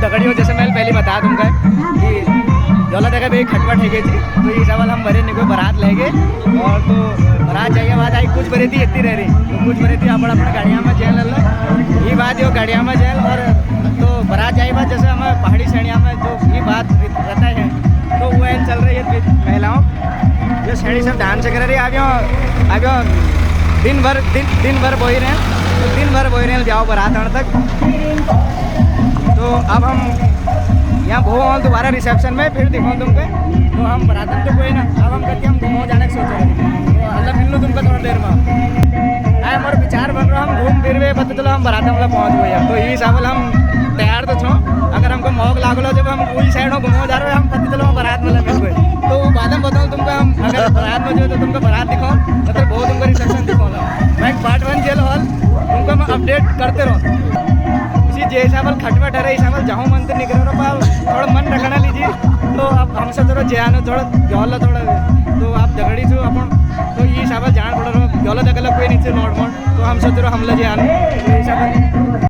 दगड़ियों जैसे मैं पहले बता दूंगा कि जोला जगह पे खटपट है जी तो ये सवाल हम भरे नहीं कोई बारात लेंगे और तो बारात जाइए बात आई कुछ बरी थी इतनी रह रही तो कुछ बरी थी अपना अपना गाड़ियाँ में जेल ये बात ये गाड़ियाँ में जेल और तो बारात जाइए बात जैसे हमें पहाड़ी श्रेणियाँ में जो ये बात रहता है तो वो चल रही है महिलाओं जो श्रेणी सब ध्यान से कर रही है आगे दिन भर बोई रहे हैं तो दिन भर बोई रहे हैं जाओ बारात आने तक तो अब हम यहाँ घूमो दोबारा रिसेप्शन में फिर दिखाऊँ तुमको तो हम बारात तो कोई ना अब हम करके हम घूमो जाने के सोच रहे हैं तो अल्लाह मिल लो तुमको थोड़ा देर में आए हमारा विचार बन रहा हम घूम फिर वे पता चलो हम बारात में पहुँच गए तो यही हिसाब हम तैयार तो छो अगर हमको मौक लागलो जब हम वही साइड में घूमो जा रहे हम पता चलो हम बारात में मिल गए तो बाद में बताऊँ तुमको हम अगर बारात में जो तो तुमको बारात दिखाऊँ मतलब बहुत तुमको रिसेप्शन दिखाऊँगा मैं पार्ट 1 जेल हॉल तुमको मैं अपडेट करते रहूँ इसी जे हिसाब खटपट है हिसाब जाऊँ मन तो निकल रहा थोड़ा मन रखना लीजिए तो अब हमसे थोड़ा ज्ञान थोड़ा जौला थोड़ा तो आप झगड़ी छो अपन तो ये हिसाब जान पड़ रहा जौला जगह कोई नीचे नोट मोट तो हमसे थोड़ा हमला ज्ञान तो हिसाब